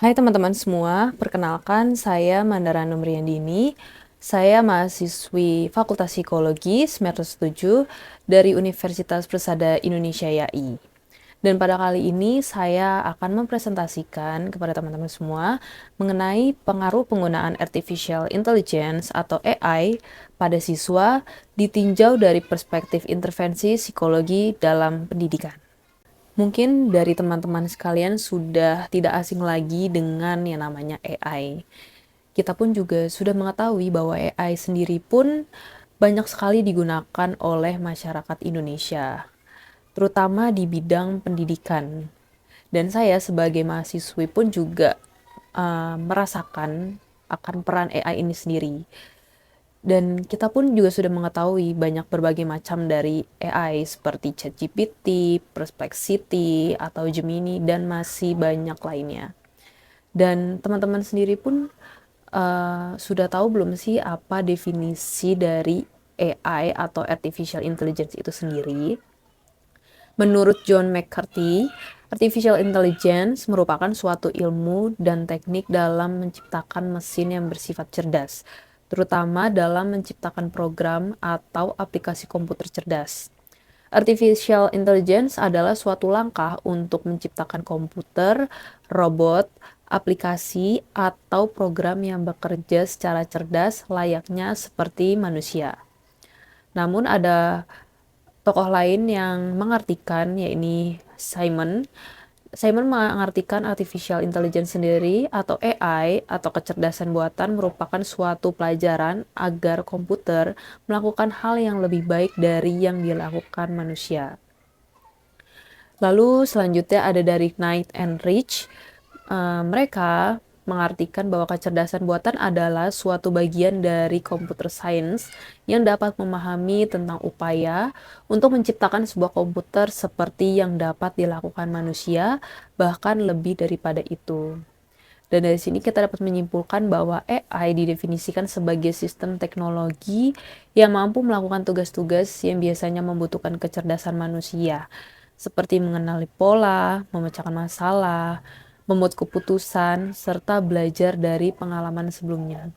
Hai teman-teman semua, perkenalkan saya Mandara Numriyandini. Saya mahasiswi Fakultas Psikologi semester 7 dari Universitas Persada Indonesia YAI. Dan pada kali ini saya akan mempresentasikan kepada teman-teman semua mengenai pengaruh penggunaan artificial intelligence atau AI pada siswa ditinjau dari perspektif intervensi psikologi dalam pendidikan. Mungkin dari teman-teman sekalian sudah tidak asing lagi dengan yang namanya AI. Kita pun juga sudah mengetahui bahwa AI sendiri pun banyak sekali digunakan oleh masyarakat Indonesia, terutama di bidang pendidikan. Dan saya sebagai mahasiswi pun juga merasakan akan peran AI ini sendiri. Dan kita pun juga sudah mengetahui banyak berbagai macam dari AI seperti ChatGPT, Perplexity, atau Gemini, dan masih banyak lainnya. Dan teman-teman sendiri pun sudah tahu belum sih apa definisi dari AI atau Artificial Intelligence itu sendiri? Menurut John McCarthy, Artificial Intelligence merupakan suatu ilmu dan teknik dalam menciptakan mesin yang bersifat cerdas, terutama dalam menciptakan program atau aplikasi komputer cerdas. Artificial Intelligence adalah suatu langkah untuk menciptakan komputer, robot, aplikasi, atau program yang bekerja secara cerdas layaknya seperti manusia. Namun ada tokoh lain yang mengartikan, yaitu Simon. Simon mengartikan artificial intelligence sendiri atau AI atau kecerdasan buatan merupakan suatu pelajaran agar komputer melakukan hal yang lebih baik dari yang dilakukan manusia. Lalu selanjutnya ada dari Knight and Rich. Mereka mengartikan bahwa kecerdasan buatan adalah suatu bagian dari computer science yang dapat memahami tentang upaya untuk menciptakan sebuah komputer seperti yang dapat dilakukan manusia, bahkan lebih daripada itu. Dan dari sini kita dapat menyimpulkan bahwa AI didefinisikan sebagai sistem teknologi yang mampu melakukan tugas-tugas yang biasanya membutuhkan kecerdasan manusia, seperti mengenali pola, memecahkan masalah, membuat keputusan, serta belajar dari pengalaman sebelumnya.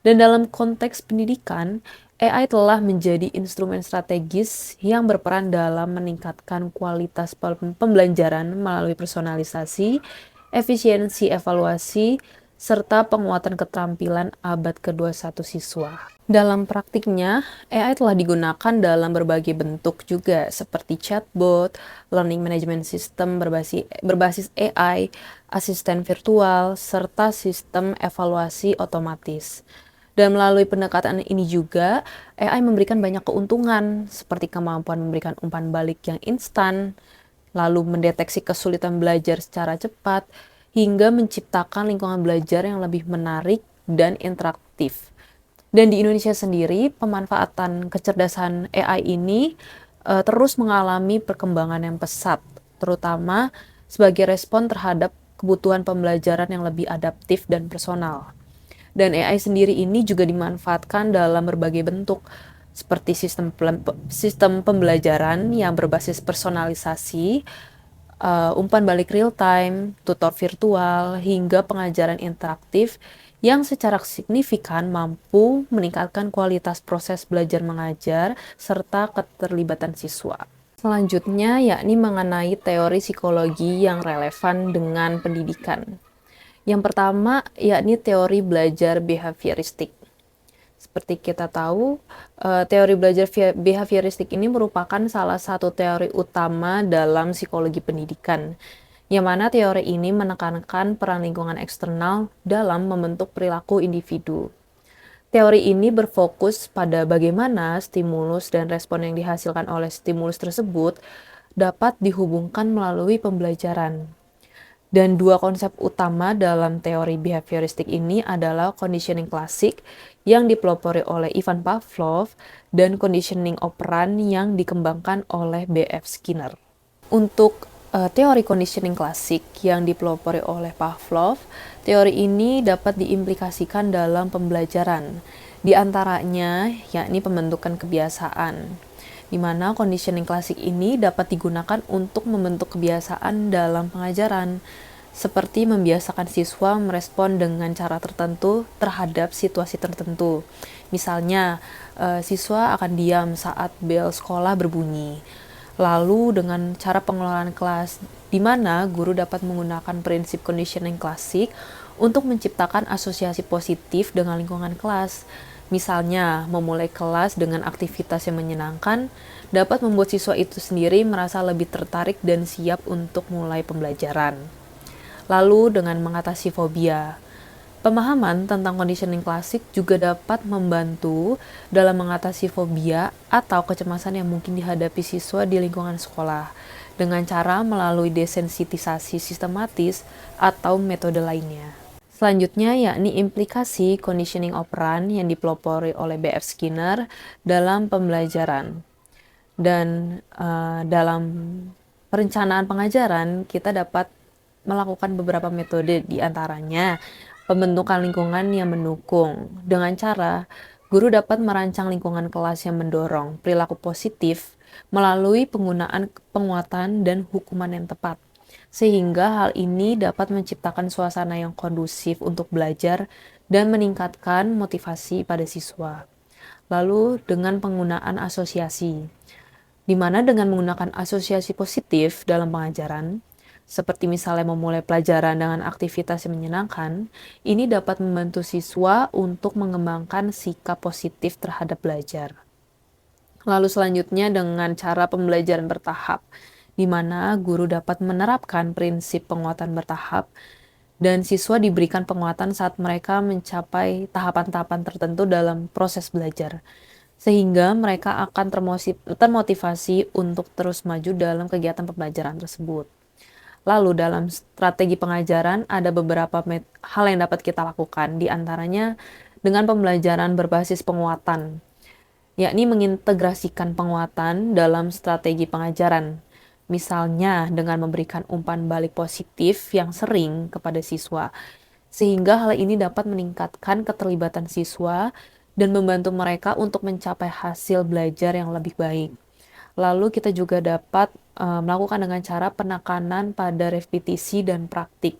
Dan dalam konteks pendidikan, AI telah menjadi instrumen strategis yang berperan dalam meningkatkan kualitas pembelajaran melalui personalisasi, efisiensi evaluasi, serta penguatan keterampilan abad ke-21 siswa. Dalam praktiknya, AI telah digunakan dalam berbagai bentuk juga, seperti chatbot, learning management system berbasis AI, asisten virtual, serta sistem evaluasi otomatis. Dan melalui pendekatan ini juga, AI memberikan banyak keuntungan, seperti kemampuan memberikan umpan balik yang instan, lalu mendeteksi kesulitan belajar secara cepat, hingga menciptakan lingkungan belajar yang lebih menarik dan interaktif. Dan di Indonesia sendiri, pemanfaatan kecerdasan AI ini terus mengalami perkembangan yang pesat, terutama sebagai respon terhadap kebutuhan pembelajaran yang lebih adaptif dan personal. Dan AI sendiri ini juga dimanfaatkan dalam berbagai bentuk, seperti sistem pembelajaran yang berbasis personalisasi, umpan balik real time, tutor virtual, hingga pengajaran interaktif yang secara signifikan mampu meningkatkan kualitas proses belajar mengajar serta keterlibatan siswa. Selanjutnya yakni mengenai teori psikologi yang relevan dengan pendidikan. Yang pertama yakni teori belajar behavioristik. Seperti kita tahu, teori belajar behavioristik ini merupakan salah satu teori utama dalam psikologi pendidikan, yang mana teori ini menekankan peran lingkungan eksternal dalam membentuk perilaku individu. Teori ini berfokus pada bagaimana stimulus dan respon yang dihasilkan oleh stimulus tersebut dapat dihubungkan melalui pembelajaran. Dan dua konsep utama dalam teori behavioristik ini adalah conditioning klasik yang dipelopori oleh Ivan Pavlov dan conditioning operan yang dikembangkan oleh B.F. Skinner. Untuk teori conditioning klasik yang dipelopori oleh Pavlov, teori ini dapat diimplikasikan dalam pembelajaran, di antaranya yakni pembentukan kebiasaan, di mana conditioning klasik ini dapat digunakan untuk membentuk kebiasaan dalam pengajaran. seperti membiasakan siswa merespon dengan cara tertentu terhadap situasi tertentu. Misalnya, siswa akan diam saat bel sekolah berbunyi. Lalu dengan cara pengelolaan kelas, di mana guru dapat menggunakan prinsip conditioning klasik untuk menciptakan asosiasi positif dengan lingkungan kelas. Misalnya, memulai kelas dengan aktivitas yang menyenangkan dapat membuat siswa itu sendiri merasa lebih tertarik dan siap untuk mulai pembelajaran. Lalu dengan mengatasi fobia. Pemahaman tentang conditioning klasik juga dapat membantu dalam mengatasi fobia atau kecemasan yang mungkin dihadapi siswa di lingkungan sekolah dengan cara melalui desensitisasi sistematis atau metode lainnya. Selanjutnya yakni implikasi conditioning operan yang dipelopori oleh B.F. Skinner dalam pembelajaran. Dan dalam perencanaan pengajaran kita dapat melakukan beberapa metode, di antaranya pembentukan lingkungan yang mendukung. Dengan cara guru dapat merancang lingkungan kelas yang mendorong perilaku positif melalui penggunaan penguatan dan hukuman yang tepat, sehingga hal ini dapat menciptakan suasana yang kondusif untuk belajar dan meningkatkan motivasi pada siswa. Lalu dengan penggunaan asosiasi, di mana dengan menggunakan asosiasi positif dalam pengajaran, seperti misalnya memulai pelajaran dengan aktivitas yang menyenangkan, ini dapat membantu siswa untuk mengembangkan sikap positif terhadap belajar. Lalu selanjutnya dengan cara pembelajaran bertahap, di mana guru dapat menerapkan prinsip penguatan bertahap dan siswa diberikan penguatan saat mereka mencapai tahapan-tahapan tertentu dalam proses belajar, sehingga mereka akan termotivasi untuk terus maju dalam kegiatan pembelajaran tersebut. Lalu dalam strategi pengajaran ada beberapa hal yang dapat kita lakukan, di antaranya dengan pembelajaran berbasis penguatan, yakni mengintegrasikan penguatan dalam strategi pengajaran. Misalnya dengan memberikan umpan balik positif yang sering kepada siswa, sehingga hal ini dapat meningkatkan keterlibatan siswa dan membantu mereka untuk mencapai hasil belajar yang lebih baik. Lalu kita juga dapat melakukan dengan cara penekanan pada repetisi dan praktik.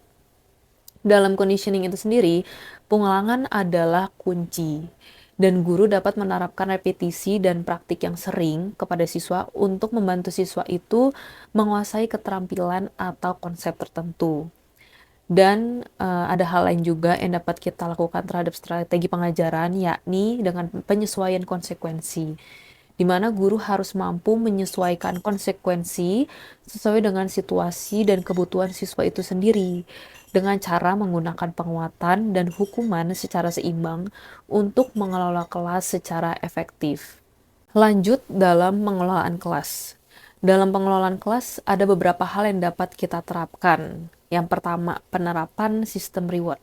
Dalam conditioning itu sendiri, pengulangan adalah kunci, dan guru dapat menerapkan repetisi dan praktik yang sering kepada siswa untuk membantu siswa itu menguasai keterampilan atau konsep tertentu. Dan ada hal lain juga yang dapat kita lakukan terhadap strategi pengajaran, yakni dengan penyesuaian konsekuensi, di mana guru harus mampu menyesuaikan konsekuensi sesuai dengan situasi dan kebutuhan siswa itu sendiri, dengan cara menggunakan penguatan dan hukuman secara seimbang untuk mengelola kelas secara efektif. Lanjut dalam pengelolaan kelas. Dalam pengelolaan kelas ada beberapa hal yang dapat kita terapkan. Yang pertama, penerapan sistem reward,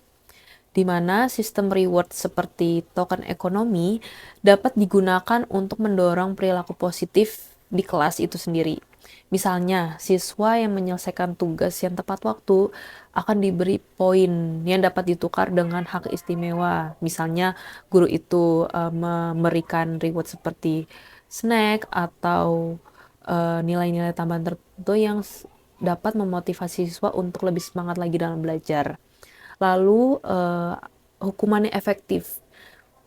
di mana sistem reward seperti token ekonomi dapat digunakan untuk mendorong perilaku positif di kelas itu sendiri. Misalnya, siswa yang menyelesaikan tugas yang tepat waktu akan diberi poin yang dapat ditukar dengan hak istimewa. Misalnya, guru itu memberikan reward seperti snack atau nilai-nilai tambahan tertentu yang dapat memotivasi siswa untuk lebih semangat lagi dalam belajar. Lalu hukumannya efektif.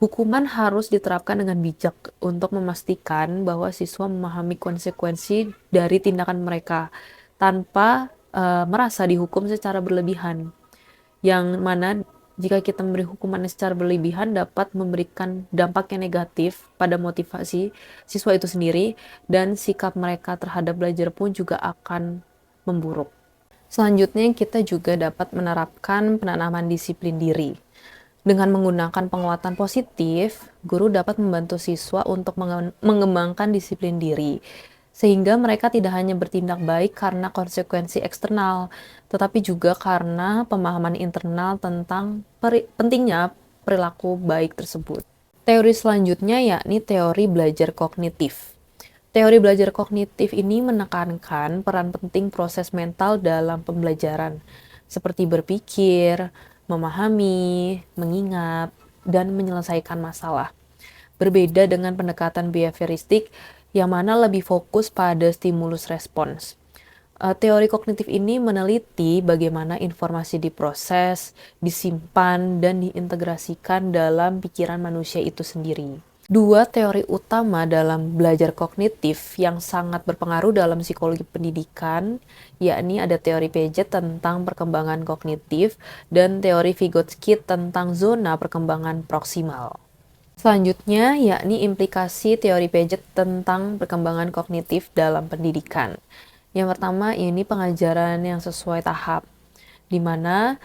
Hukuman harus diterapkan dengan bijak untuk memastikan bahwa siswa memahami konsekuensi dari tindakan mereka tanpa merasa dihukum secara berlebihan. Yang mana jika kita memberi hukuman secara berlebihan dapat memberikan dampak yang negatif pada motivasi siswa itu sendiri, dan sikap mereka terhadap belajar pun juga akan memburuk. Selanjutnya, kita juga dapat menerapkan penanaman disiplin diri. Dengan menggunakan penguatan positif, guru dapat membantu siswa untuk mengembangkan disiplin diri, sehingga mereka tidak hanya bertindak baik karena konsekuensi eksternal, tetapi juga karena pemahaman internal tentang pentingnya perilaku baik tersebut. Teori selanjutnya yakni teori belajar kognitif. Teori belajar kognitif ini menekankan peran penting proses mental dalam pembelajaran, seperti berpikir, memahami, mengingat, dan menyelesaikan masalah. Berbeda dengan pendekatan behavioristik yang mana lebih fokus pada stimulus respons. Teori kognitif ini meneliti bagaimana informasi diproses, disimpan, dan diintegrasikan dalam pikiran manusia itu sendiri. Dua teori utama dalam belajar kognitif yang sangat berpengaruh dalam psikologi pendidikan, yakni ada teori Piaget tentang perkembangan kognitif dan teori Vygotsky tentang zona perkembangan proksimal. Selanjutnya, yakni implikasi teori Piaget tentang perkembangan kognitif dalam pendidikan. Yang pertama, ini pengajaran yang sesuai tahap, di mana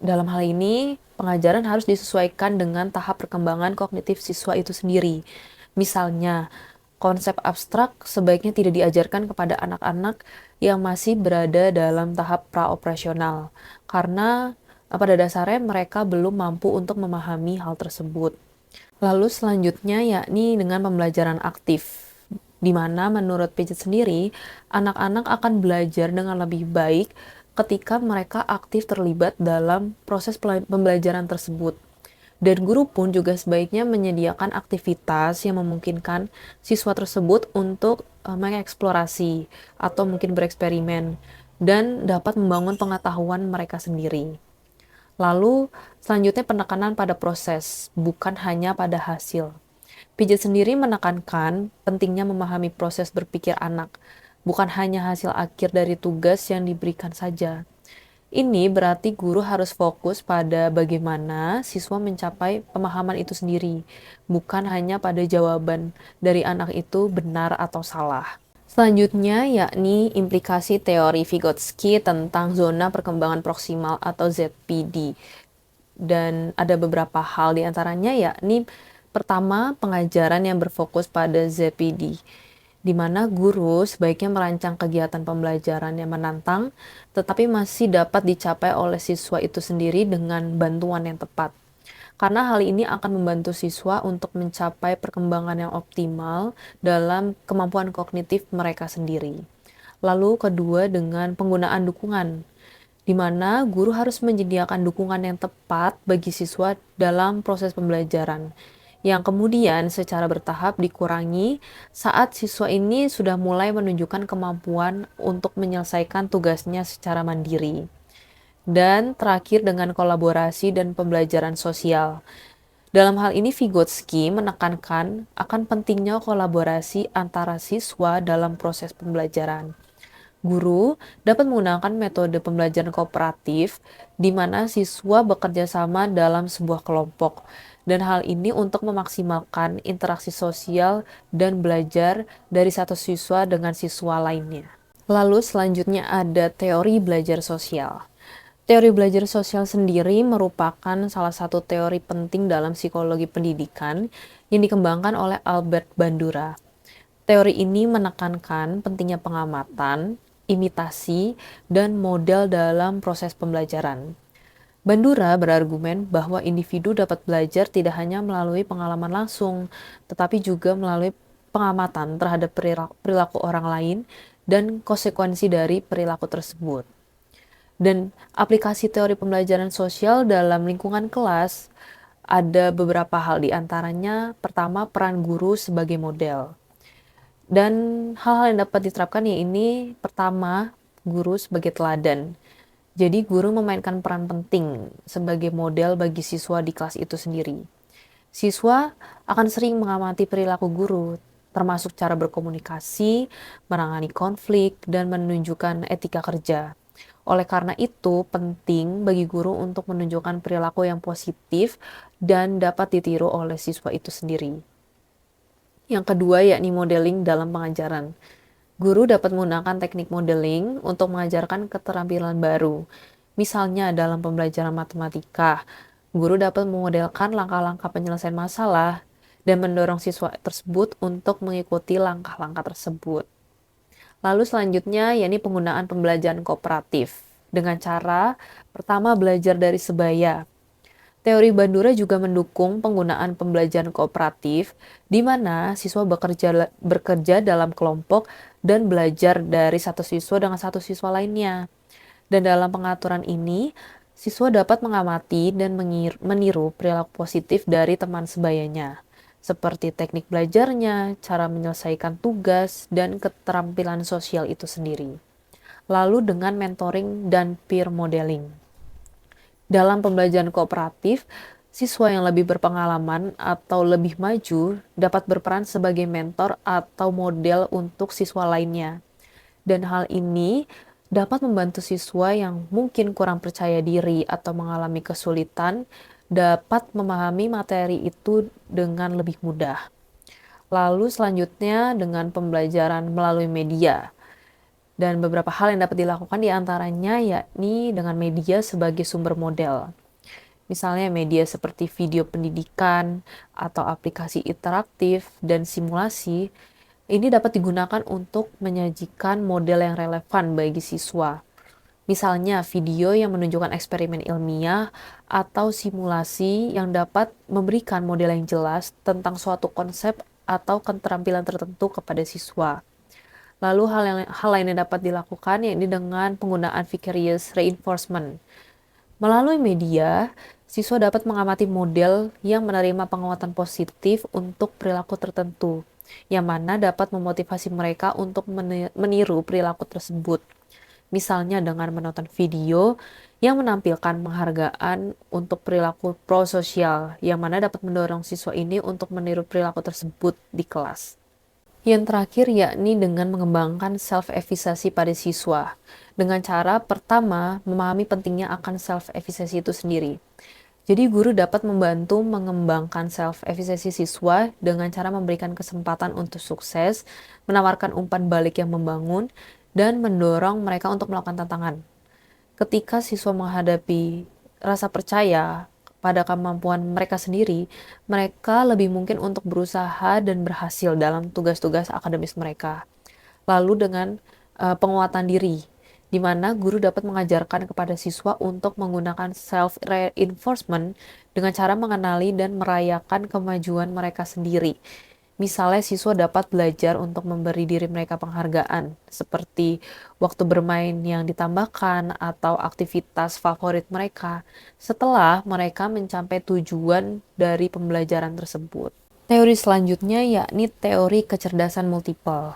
dalam hal ini pengajaran harus disesuaikan dengan tahap perkembangan kognitif siswa itu sendiri. Misalnya, konsep abstrak sebaiknya tidak diajarkan kepada anak-anak yang masih berada dalam tahap praoperasional, karena pada dasarnya mereka belum mampu untuk memahami hal tersebut. Lalu selanjutnya yakni dengan pembelajaran aktif, di mana menurut Piaget sendiri, anak-anak akan belajar dengan lebih baik ketika mereka aktif terlibat dalam proses pembelajaran tersebut. Dan guru pun juga sebaiknya menyediakan aktivitas yang memungkinkan siswa tersebut untuk mengeksplorasi atau mungkin bereksperimen dan dapat membangun pengetahuan mereka sendiri. Lalu, selanjutnya penekanan pada proses, bukan hanya pada hasil. Piaget sendiri menekankan pentingnya memahami proses berpikir anak, bukan hanya hasil akhir dari tugas yang diberikan saja. Ini berarti guru harus fokus pada bagaimana siswa mencapai pemahaman itu sendiri, bukan hanya pada jawaban dari anak itu benar atau salah. Selanjutnya yakni implikasi teori Vygotsky tentang zona perkembangan proksimal atau ZPD. Dan ada beberapa hal diantaranya yakni pertama, pengajaran yang berfokus pada ZPD, di mana guru sebaiknya merancang kegiatan pembelajaran yang menantang, tetapi masih dapat dicapai oleh siswa itu sendiri dengan bantuan yang tepat. Karena hal ini akan membantu siswa untuk mencapai perkembangan yang optimal dalam kemampuan kognitif mereka sendiri. Lalu kedua, dengan penggunaan dukungan, di mana guru harus menyediakan dukungan yang tepat bagi siswa dalam proses pembelajaran, yang kemudian secara bertahap dikurangi saat siswa ini sudah mulai menunjukkan kemampuan untuk menyelesaikan tugasnya secara mandiri. Dan terakhir dengan kolaborasi dan pembelajaran sosial. Dalam hal ini Vygotsky menekankan akan pentingnya kolaborasi antara siswa dalam proses pembelajaran. Guru dapat menggunakan metode pembelajaran kooperatif di mana siswa bekerja sama dalam sebuah kelompok, dan hal ini untuk memaksimalkan interaksi sosial dan belajar dari satu siswa dengan siswa lainnya. Lalu selanjutnya ada teori belajar sosial. Teori belajar sosial sendiri merupakan salah satu teori penting dalam psikologi pendidikan yang dikembangkan oleh Albert Bandura. Teori ini menekankan pentingnya pengamatan, imitasi, dan model dalam proses pembelajaran. Bandura berargumen bahwa individu dapat belajar tidak hanya melalui pengalaman langsung, tetapi juga melalui pengamatan terhadap perilaku orang lain dan konsekuensi dari perilaku tersebut. Dan aplikasi teori pembelajaran sosial dalam lingkungan kelas ada beberapa hal, diantaranya pertama peran guru sebagai model. Dan hal-hal yang dapat diterapkan ya ini pertama guru sebagai teladan. Jadi guru memainkan peran penting sebagai model bagi siswa di kelas itu sendiri. Siswa akan sering mengamati perilaku guru, termasuk cara berkomunikasi, menangani konflik, dan menunjukkan etika kerja. Oleh karena itu, penting bagi guru untuk menunjukkan perilaku yang positif dan dapat ditiru oleh siswa itu sendiri. Yang kedua yakni modeling dalam pengajaran. Guru dapat menggunakan teknik modeling untuk mengajarkan keterampilan baru. Misalnya dalam pembelajaran matematika, guru dapat memodelkan langkah-langkah penyelesaian masalah dan mendorong siswa tersebut untuk mengikuti langkah-langkah tersebut. Lalu selanjutnya yakni penggunaan pembelajaran kooperatif dengan cara pertama belajar dari sebaya. Teori Bandura juga mendukung penggunaan pembelajaran kooperatif di mana siswa bekerja dalam kelompok dan belajar dari satu siswa dengan satu siswa lainnya. Dan dalam pengaturan ini, siswa dapat mengamati dan meniru perilaku positif dari teman sebayanya. seperti teknik belajarnya, cara menyelesaikan tugas, dan keterampilan sosial itu sendiri. Lalu dengan mentoring dan peer modeling. Dalam pembelajaran kooperatif, siswa yang lebih berpengalaman atau lebih maju dapat berperan sebagai mentor atau model untuk siswa lainnya. Dan hal ini dapat membantu siswa yang mungkin kurang percaya diri atau mengalami kesulitan dapat memahami materi itu dengan lebih mudah. Lalu selanjutnya dengan pembelajaran melalui media. Dan beberapa hal yang dapat dilakukan diantaranya yakni dengan media sebagai sumber model. Misalnya media seperti video pendidikan atau aplikasi interaktif dan simulasi, ini dapat digunakan untuk menyajikan model yang relevan bagi siswa. Misalnya video yang menunjukkan eksperimen ilmiah atau simulasi yang dapat memberikan model yang jelas tentang suatu konsep atau keterampilan tertentu kepada siswa. Lalu hal lain yang dapat dilakukan yakni dengan penggunaan vicarious reinforcement. Melalui media, siswa dapat mengamati model yang menerima penguatan positif untuk perilaku tertentu, yang mana dapat memotivasi mereka untuk meniru perilaku tersebut. Misalnya dengan menonton video yang menampilkan penghargaan untuk perilaku prososial, yang mana dapat mendorong siswa ini untuk meniru perilaku tersebut di kelas. Yang terakhir yakni dengan mengembangkan self-efficacy pada siswa. Dengan cara pertama, memahami pentingnya akan self-efficacy itu sendiri. Jadi guru dapat membantu mengembangkan self-efficacy siswa dengan cara memberikan kesempatan untuk sukses, menawarkan umpan balik yang membangun, dan mendorong mereka untuk melakukan tantangan. Ketika siswa menghadapi rasa percaya pada kemampuan mereka sendiri, mereka lebih mungkin untuk berusaha dan berhasil dalam tugas-tugas akademis mereka. Lalu dengan penguatan diri, di mana guru dapat mengajarkan kepada siswa untuk menggunakan self-reinforcement dengan cara mengenali dan merayakan kemajuan mereka sendiri. Misalnya siswa dapat belajar untuk memberi diri mereka penghargaan, seperti waktu bermain yang ditambahkan atau aktivitas favorit mereka setelah mereka mencapai tujuan dari pembelajaran tersebut. Teori selanjutnya yakni teori kecerdasan multiple.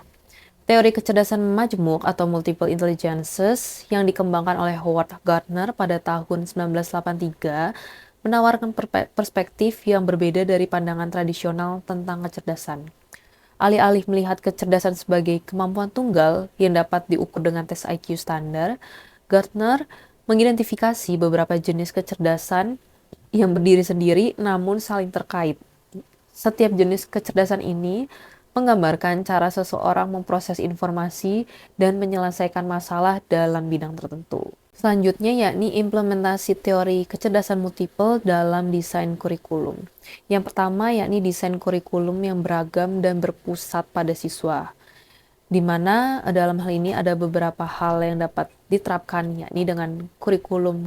Teori kecerdasan majemuk atau multiple intelligences yang dikembangkan oleh Howard Gardner pada tahun 1983 menawarkan perspektif yang berbeda dari pandangan tradisional tentang kecerdasan. Alih-alih melihat kecerdasan sebagai kemampuan tunggal yang dapat diukur dengan tes IQ standar, Gardner mengidentifikasi beberapa jenis kecerdasan yang berdiri sendiri namun saling terkait. Setiap jenis kecerdasan ini menggambarkan cara seseorang memproses informasi dan menyelesaikan masalah dalam bidang tertentu. Selanjutnya yakni implementasi teori kecerdasan multiple dalam desain kurikulum. Yang pertama yakni desain kurikulum yang beragam dan berpusat pada siswa. Di mana dalam hal ini ada beberapa hal yang dapat diterapkan yakni dengan kurikulum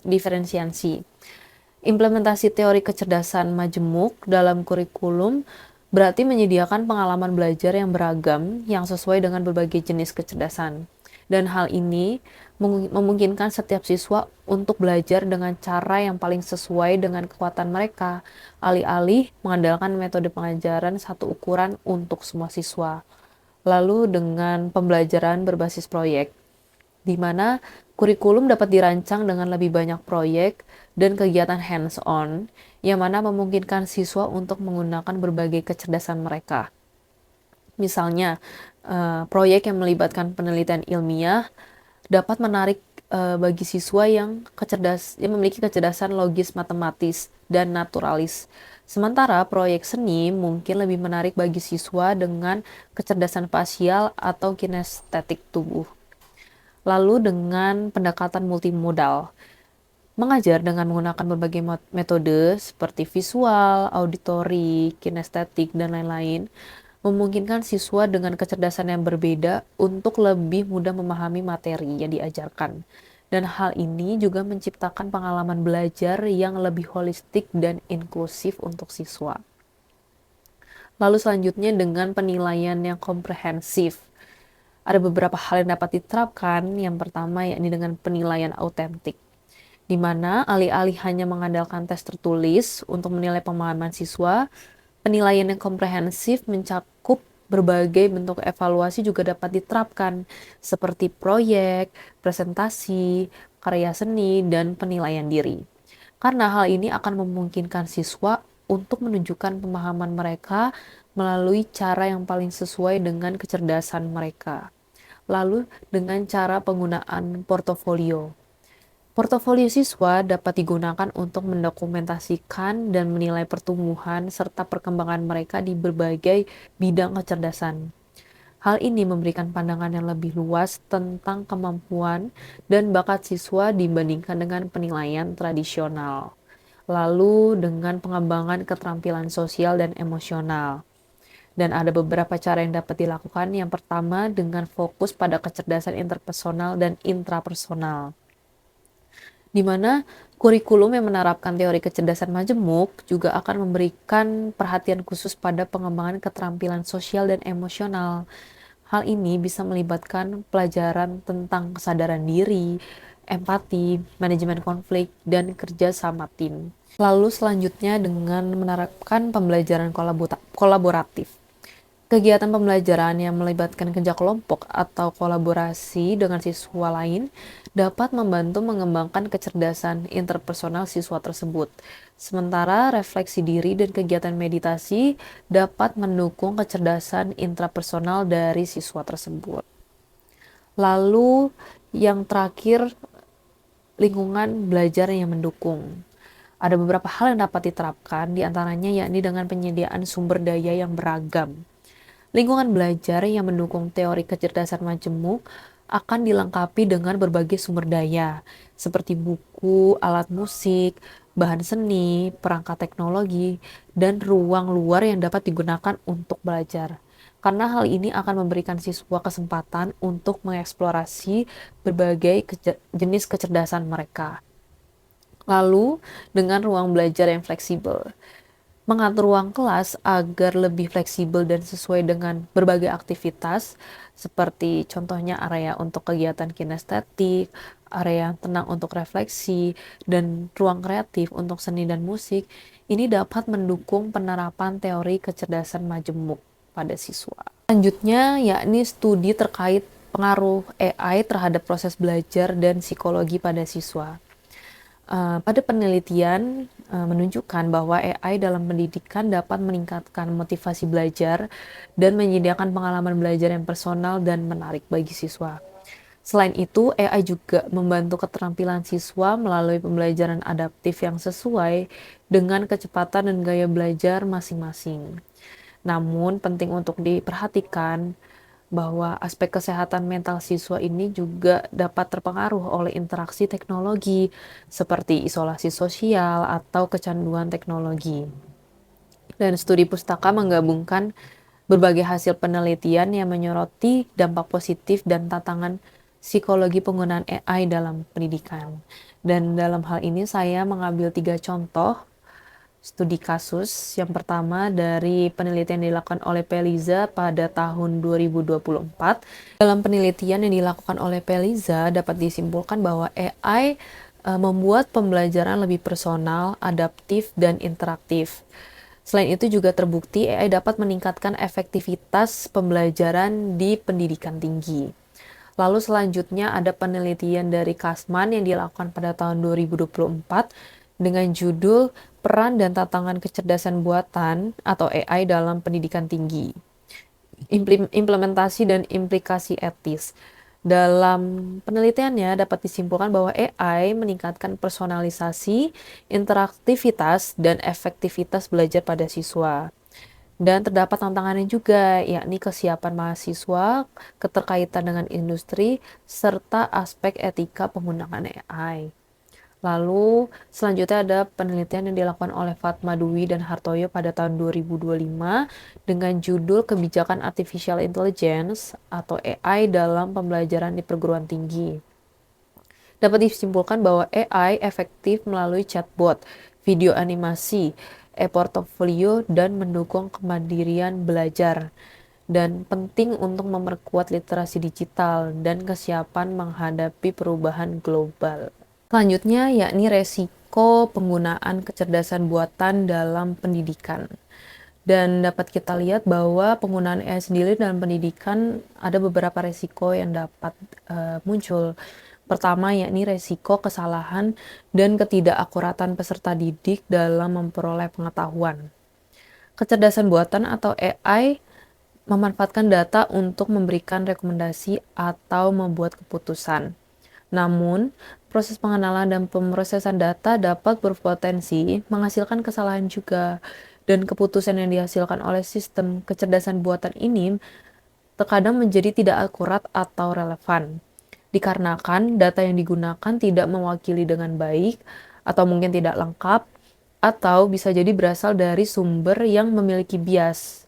diferensiasi. Implementasi teori kecerdasan majemuk dalam kurikulum berarti menyediakan pengalaman belajar yang beragam yang sesuai dengan berbagai jenis kecerdasan. Dan hal ini memungkinkan setiap siswa untuk belajar dengan cara yang paling sesuai dengan kekuatan mereka, alih-alih mengandalkan metode pengajaran satu ukuran untuk semua siswa. Lalu dengan pembelajaran berbasis proyek, di mana kurikulum dapat dirancang dengan lebih banyak proyek dan kegiatan hands-on, yang mana memungkinkan siswa untuk menggunakan berbagai kecerdasan mereka. Misalnya, proyek yang melibatkan penelitian ilmiah dapat menarik bagi siswa yang memiliki kecerdasan logis matematis dan naturalis. Sementara proyek seni mungkin lebih menarik bagi siswa dengan kecerdasan fasial atau kinestetik tubuh. Lalu dengan pendekatan multimodal, mengajar dengan menggunakan berbagai metode seperti visual, auditori, kinestetik, dan lain-lain, memungkinkan siswa dengan kecerdasan yang berbeda untuk lebih mudah memahami materi yang diajarkan. Dan hal ini juga menciptakan pengalaman belajar yang lebih holistik dan inklusif untuk siswa. Lalu selanjutnya dengan penilaian yang komprehensif. Ada beberapa hal yang dapat diterapkan. Yang pertama yakni dengan penilaian autentik, di mana alih-alih hanya mengandalkan tes tertulis untuk menilai pemahaman siswa, Penilaian yang komprehensif mencakup berbagai bentuk evaluasi juga dapat diterapkan, seperti proyek, presentasi, karya seni, dan penilaian diri. Karena hal ini akan memungkinkan siswa untuk menunjukkan pemahaman mereka melalui cara yang paling sesuai dengan kecerdasan mereka. Lalu, dengan cara penggunaan portofolio. Portofolio siswa dapat digunakan untuk mendokumentasikan dan menilai pertumbuhan serta perkembangan mereka di berbagai bidang kecerdasan. Hal ini memberikan pandangan yang lebih luas tentang kemampuan dan bakat siswa dibandingkan dengan penilaian tradisional. Lalu dengan pengembangan keterampilan sosial dan emosional. Dan ada beberapa cara yang dapat dilakukan. Yang pertama dengan fokus pada kecerdasan interpersonal dan intrapersonal, di mana kurikulum yang menerapkan teori kecerdasan majemuk juga akan memberikan perhatian khusus pada pengembangan keterampilan sosial dan emosional. Hal ini bisa melibatkan pelajaran tentang kesadaran diri, empati, manajemen konflik, dan kerja sama tim. Lalu selanjutnya dengan menerapkan pembelajaran kolaboratif. Kegiatan pembelajaran yang melibatkan kerja kelompok atau kolaborasi dengan siswa lain dapat membantu mengembangkan kecerdasan interpersonal siswa tersebut. Sementara refleksi diri dan kegiatan meditasi dapat mendukung kecerdasan intrapersonal dari siswa tersebut. Lalu yang terakhir, lingkungan belajar yang mendukung. Ada beberapa hal yang dapat diterapkan, diantaranya yakni dengan penyediaan sumber daya yang beragam. Lingkungan belajar yang mendukung teori kecerdasan majemuk akan dilengkapi dengan berbagai sumber daya, seperti buku, alat musik, bahan seni, perangkat teknologi, dan ruang luar yang dapat digunakan untuk belajar. Karena hal ini akan memberikan siswa kesempatan untuk mengeksplorasi berbagai jenis kecerdasan mereka. Lalu, dengan ruang belajar yang fleksibel. Mengatur ruang kelas agar lebih fleksibel dan sesuai dengan berbagai aktivitas, seperti contohnya area untuk kegiatan kinestetik, area yang tenang untuk refleksi, dan ruang kreatif untuk seni dan musik, ini dapat mendukung penerapan teori kecerdasan majemuk pada siswa. Selanjutnya, yakni studi terkait pengaruh AI terhadap proses belajar dan psikologi pada siswa. Pada penelitian menunjukkan bahwa AI dalam pendidikan dapat meningkatkan motivasi belajar dan menyediakan pengalaman belajar yang personal dan menarik bagi siswa. Selain itu, AI juga membantu keterampilan siswa melalui pembelajaran adaptif yang sesuai dengan kecepatan dan gaya belajar masing-masing. Namun, penting untuk diperhatikan bahwa aspek kesehatan mental siswa ini juga dapat terpengaruh oleh interaksi teknologi seperti isolasi sosial atau kecanduan teknologi. Dan studi pustaka menggabungkan berbagai hasil penelitian yang menyoroti dampak positif dan tantangan psikologi penggunaan AI dalam pendidikan. Dan dalam hal ini saya mengambil 3 contoh studi kasus. Yang pertama dari penelitian yang dilakukan oleh Peliza pada tahun 2024. Dalam penelitian yang dilakukan oleh Peliza dapat disimpulkan bahwa AI membuat pembelajaran lebih personal, adaptif, dan interaktif. Selain itu juga terbukti AI dapat meningkatkan efektivitas pembelajaran di pendidikan tinggi. Lalu selanjutnya ada penelitian dari Kasman yang dilakukan pada tahun 2024 dengan judul Peran dan Tantangan Kecerdasan Buatan atau AI dalam Pendidikan Tinggi. Implementasi dan implikasi etis. Dalam penelitiannya dapat disimpulkan bahwa AI meningkatkan personalisasi, interaktivitas, dan efektivitas belajar pada siswa. Dan terdapat tantangannya juga, yakni kesiapan mahasiswa, keterkaitan dengan industri, serta aspek etika penggunaan AI. Lalu selanjutnya ada penelitian yang dilakukan oleh Fatma Dwi dan Hartoyo pada tahun 2025 dengan judul Kebijakan Artificial Intelligence atau AI dalam pembelajaran di perguruan tinggi. Dapat disimpulkan bahwa AI efektif melalui chatbot, video animasi, e-portfolio, dan mendukung kemandirian belajar, dan penting untuk memperkuat literasi digital dan kesiapan menghadapi perubahan global. Selanjutnya yakni resiko penggunaan kecerdasan buatan dalam pendidikan. Dan dapat kita lihat bahwa penggunaan AI sendiri dalam pendidikan ada beberapa resiko yang dapat muncul. Pertama, yakni resiko kesalahan dan ketidakakuratan peserta didik dalam memperoleh pengetahuan. Kecerdasan buatan atau AI memanfaatkan data untuk memberikan rekomendasi atau membuat keputusan. Namun, proses pengenalan dan pemrosesan data dapat berpotensi menghasilkan kesalahan juga, dan keputusan yang dihasilkan oleh sistem kecerdasan buatan ini terkadang menjadi tidak akurat atau relevan, dikarenakan data yang digunakan tidak mewakili dengan baik, atau mungkin tidak lengkap, atau bisa jadi berasal dari sumber yang memiliki bias.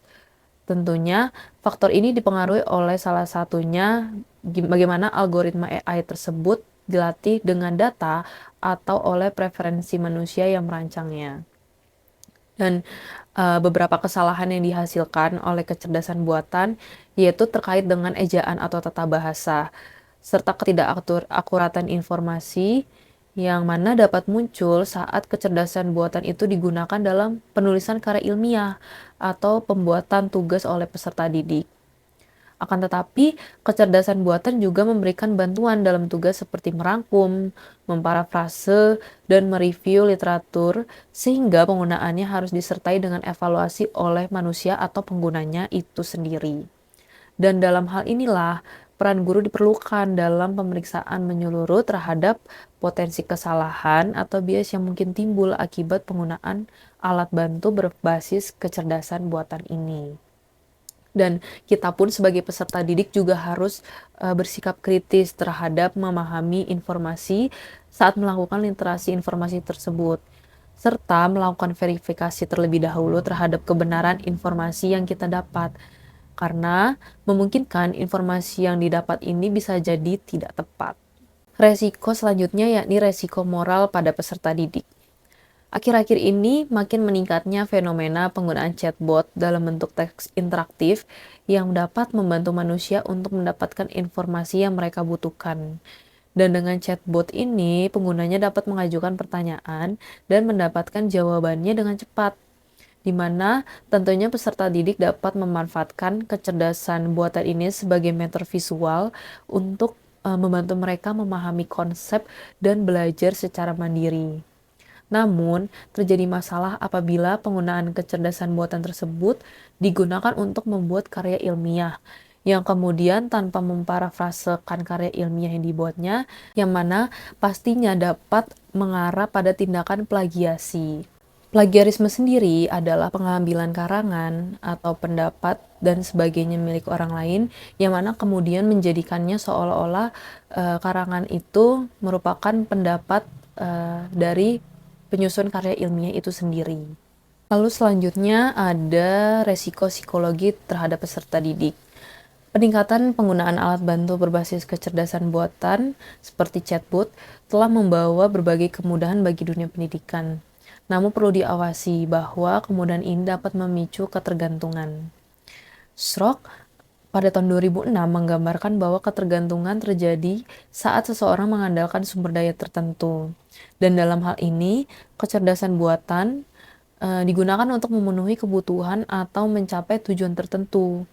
Tentunya, faktor ini dipengaruhi oleh salah satunya bagaimana algoritma AI tersebut dilatih dengan data atau oleh preferensi manusia yang merancangnya. Dan beberapa kesalahan yang dihasilkan oleh kecerdasan buatan yaitu terkait dengan ejaan atau tata bahasa, serta ketidakakuratan informasi yang mana dapat muncul saat kecerdasan buatan itu digunakan dalam penulisan karya ilmiah atau pembuatan tugas oleh peserta didik. Akan tetapi, kecerdasan buatan juga memberikan bantuan dalam tugas seperti merangkum, memparafrase, dan mereview literatur, sehingga penggunaannya harus disertai dengan evaluasi oleh manusia atau penggunanya itu sendiri. Dan dalam hal inilah, peran guru diperlukan dalam pemeriksaan menyeluruh terhadap potensi kesalahan atau bias yang mungkin timbul akibat penggunaan alat bantu berbasis kecerdasan buatan ini. Dan kita pun sebagai peserta didik juga harus bersikap kritis terhadap memahami informasi saat melakukan literasi informasi tersebut, serta melakukan verifikasi terlebih dahulu terhadap kebenaran informasi yang kita dapat, karena memungkinkan informasi yang didapat ini bisa jadi tidak tepat. Resiko selanjutnya yakni resiko moral pada peserta didik. Akhir-akhir ini makin meningkatnya fenomena penggunaan chatbot dalam bentuk teks interaktif yang dapat membantu manusia untuk mendapatkan informasi yang mereka butuhkan. Dan dengan chatbot ini, penggunanya dapat mengajukan pertanyaan dan mendapatkan jawabannya dengan cepat, di mana tentunya peserta didik dapat memanfaatkan kecerdasan buatan ini sebagai mentor visual untuk membantu mereka memahami konsep dan belajar secara mandiri. Namun, terjadi masalah apabila penggunaan kecerdasan buatan tersebut digunakan untuk membuat karya ilmiah, yang kemudian tanpa memparafrasekan karya ilmiah yang dibuatnya, yang mana pastinya dapat mengarah pada tindakan plagiasi. Plagiarisme sendiri adalah pengambilan karangan atau pendapat dan sebagainya milik orang lain, yang mana kemudian menjadikannya seolah-olah karangan itu merupakan pendapat dari penyusun karya ilmiah itu sendiri. Lalu selanjutnya ada resiko psikologi terhadap peserta didik. Peningkatan penggunaan alat bantu berbasis kecerdasan buatan seperti chatbot telah membawa berbagai kemudahan bagi dunia pendidikan. Namun perlu diawasi bahwa kemudahan ini dapat memicu ketergantungan. Schrock pada tahun 2006 menggambarkan bahwa ketergantungan terjadi saat seseorang mengandalkan sumber daya tertentu. Dan dalam hal ini, kecerdasan buatan digunakan untuk memenuhi kebutuhan atau mencapai tujuan tertentu.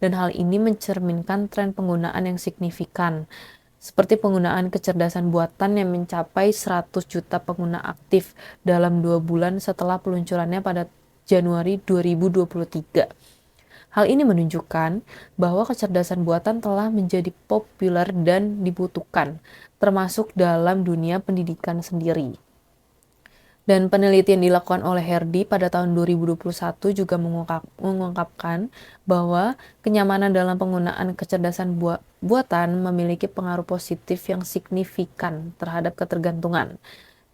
Dan hal ini mencerminkan tren penggunaan yang signifikan, seperti penggunaan kecerdasan buatan yang mencapai 100 juta pengguna aktif dalam 2 bulan setelah peluncurannya pada Januari 2023. Hal ini menunjukkan bahwa kecerdasan buatan telah menjadi populer dan dibutuhkan, termasuk dalam dunia pendidikan sendiri. Dan penelitian dilakukan oleh Herdy pada tahun 2021 juga mengungkapkan bahwa kenyamanan dalam penggunaan kecerdasan buatan memiliki pengaruh positif yang signifikan terhadap ketergantungan.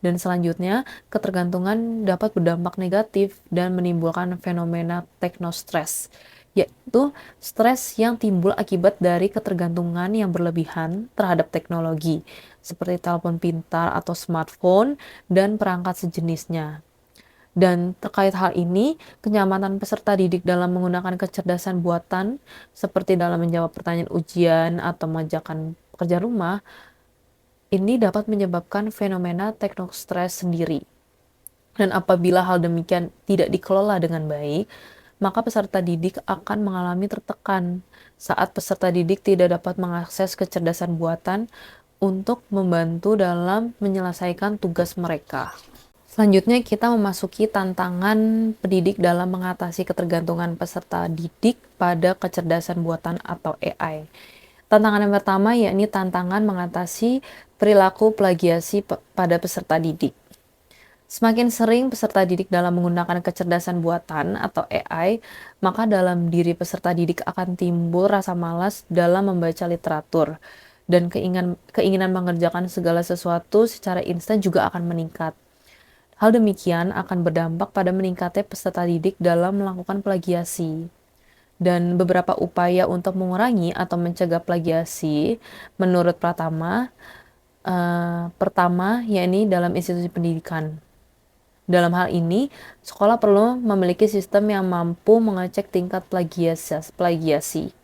Dan selanjutnya, ketergantungan dapat berdampak negatif dan menimbulkan fenomena teknostress, yaitu stres yang timbul akibat dari ketergantungan yang berlebihan terhadap teknologi, seperti telepon pintar atau smartphone dan perangkat sejenisnya. Dan terkait hal ini, kenyamanan peserta didik dalam menggunakan kecerdasan buatan, seperti dalam menjawab pertanyaan ujian atau mengerjakan pekerjaan rumah, ini dapat menyebabkan fenomena teknostress sendiri. Dan apabila hal demikian tidak dikelola dengan baik, maka peserta didik akan mengalami tertekan saat peserta didik tidak dapat mengakses kecerdasan buatan untuk membantu dalam menyelesaikan tugas mereka. Selanjutnya kita memasuki tantangan pendidik dalam mengatasi ketergantungan peserta didik pada kecerdasan buatan atau AI. Tantangan yang pertama yakni tantangan mengatasi perilaku plagiasi pada peserta didik. Semakin sering peserta didik dalam menggunakan kecerdasan buatan atau AI, maka dalam diri peserta didik akan timbul rasa malas dalam membaca literatur, dan keinginan mengerjakan segala sesuatu secara instan juga akan meningkat. Hal demikian akan berdampak pada meningkatnya peserta didik dalam melakukan plagiasi. Dan beberapa upaya untuk mengurangi atau mencegah plagiasi menurut pertama yakni dalam institusi pendidikan. Dalam hal ini, sekolah perlu memiliki sistem yang mampu mengecek tingkat plagiasi.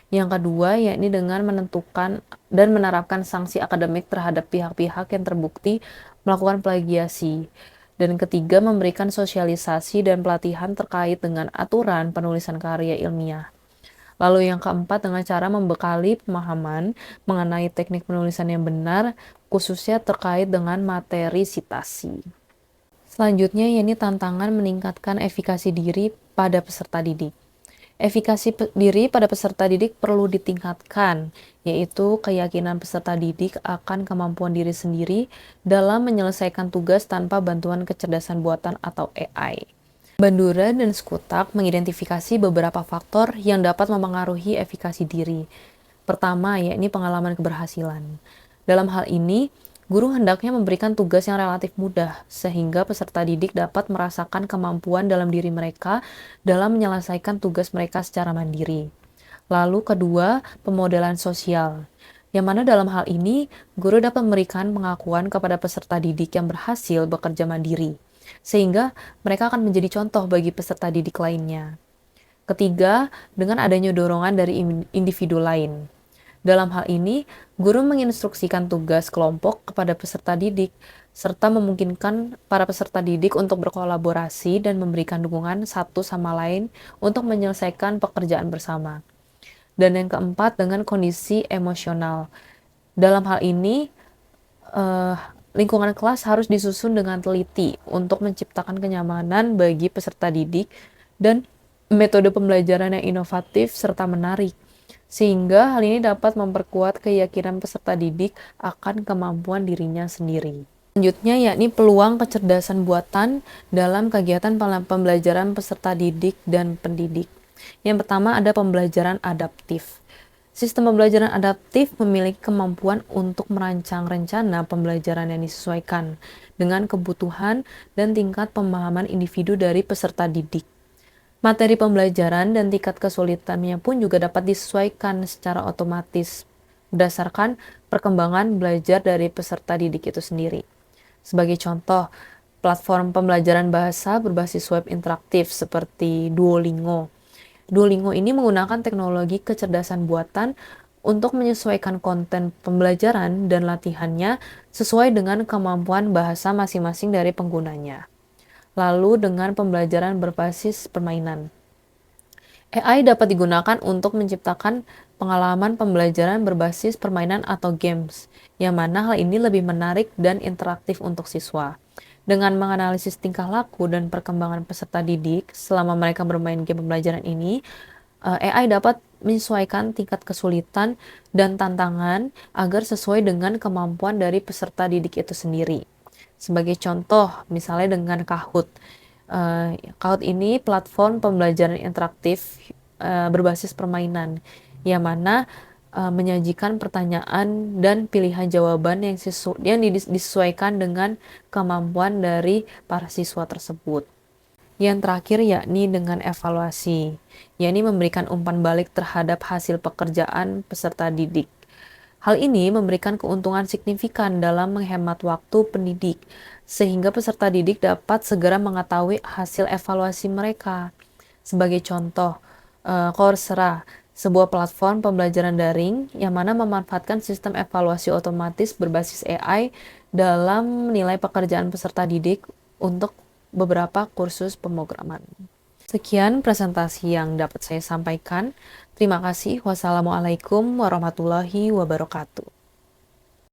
Yang kedua, yakni dengan menentukan dan menerapkan sanksi akademik terhadap pihak-pihak yang terbukti melakukan plagiasi. Dan ketiga, memberikan sosialisasi dan pelatihan terkait dengan aturan penulisan karya ilmiah. Lalu yang keempat, dengan cara membekali pemahaman mengenai teknik penulisan yang benar, khususnya terkait dengan materi sitasi. Selanjutnya, yakni tantangan meningkatkan efikasi diri pada peserta didik. Efikasi diri pada peserta didik perlu ditingkatkan, yaitu keyakinan peserta didik akan kemampuan diri sendiri dalam menyelesaikan tugas tanpa bantuan kecerdasan buatan atau AI. Bandura dan Skutak mengidentifikasi beberapa faktor yang dapat mempengaruhi efikasi diri. Pertama, yakni pengalaman keberhasilan. Dalam hal ini, guru hendaknya memberikan tugas yang relatif mudah, sehingga peserta didik dapat merasakan kemampuan dalam diri mereka dalam menyelesaikan tugas mereka secara mandiri. Lalu kedua, pemodelan sosial, yang mana dalam hal ini, guru dapat memberikan pengakuan kepada peserta didik yang berhasil bekerja mandiri, sehingga mereka akan menjadi contoh bagi peserta didik lainnya. Ketiga, dengan adanya dorongan dari individu lain. Dalam hal ini, guru menginstruksikan tugas kelompok kepada peserta didik, serta memungkinkan para peserta didik untuk berkolaborasi dan memberikan dukungan satu sama lain untuk menyelesaikan pekerjaan bersama. Dan yang keempat, dengan kondisi emosional. Dalam hal ini, lingkungan kelas harus disusun dengan teliti untuk menciptakan kenyamanan bagi peserta didik dan metode pembelajaran yang inovatif serta menarik, sehingga hal ini dapat memperkuat keyakinan peserta didik akan kemampuan dirinya sendiri. Selanjutnya yakni peluang kecerdasan buatan dalam kegiatan pembelajaran peserta didik dan pendidik. Yang pertama ada pembelajaran adaptif. Sistem pembelajaran adaptif memiliki kemampuan untuk merancang rencana pembelajaran yang disesuaikan dengan kebutuhan dan tingkat pemahaman individu dari peserta didik. Materi pembelajaran dan tingkat kesulitannya pun juga dapat disesuaikan secara otomatis berdasarkan perkembangan belajar dari peserta didik itu sendiri. Sebagai contoh, platform pembelajaran bahasa berbasis web interaktif seperti Duolingo. Duolingo ini menggunakan teknologi kecerdasan buatan untuk menyesuaikan konten pembelajaran dan latihannya sesuai dengan kemampuan bahasa masing-masing dari penggunanya. Lalu dengan pembelajaran berbasis permainan. AI dapat digunakan untuk menciptakan pengalaman pembelajaran berbasis permainan atau games, yang mana hal ini lebih menarik dan interaktif untuk siswa. Dengan menganalisis tingkah laku dan perkembangan peserta didik selama mereka bermain game pembelajaran ini, AI dapat menyesuaikan tingkat kesulitan dan tantangan agar sesuai dengan kemampuan dari peserta didik itu sendiri. Sebagai contoh, misalnya dengan Kahoot. Kahoot ini platform pembelajaran interaktif berbasis permainan, yang mana menyajikan pertanyaan dan pilihan jawaban yang disesuaikan dengan kemampuan dari para siswa tersebut. Yang terakhir yakni dengan evaluasi, yakni memberikan umpan balik terhadap hasil pekerjaan peserta didik. Hal ini memberikan keuntungan signifikan dalam menghemat waktu pendidik, sehingga peserta didik dapat segera mengetahui hasil evaluasi mereka. Sebagai contoh, Coursera, sebuah platform pembelajaran daring yang mana memanfaatkan sistem evaluasi otomatis berbasis AI dalam menilai pekerjaan peserta didik untuk beberapa kursus pemrograman. Sekian presentasi yang dapat saya sampaikan. Terima kasih. Wassalamualaikum warahmatullahi wabarakatuh.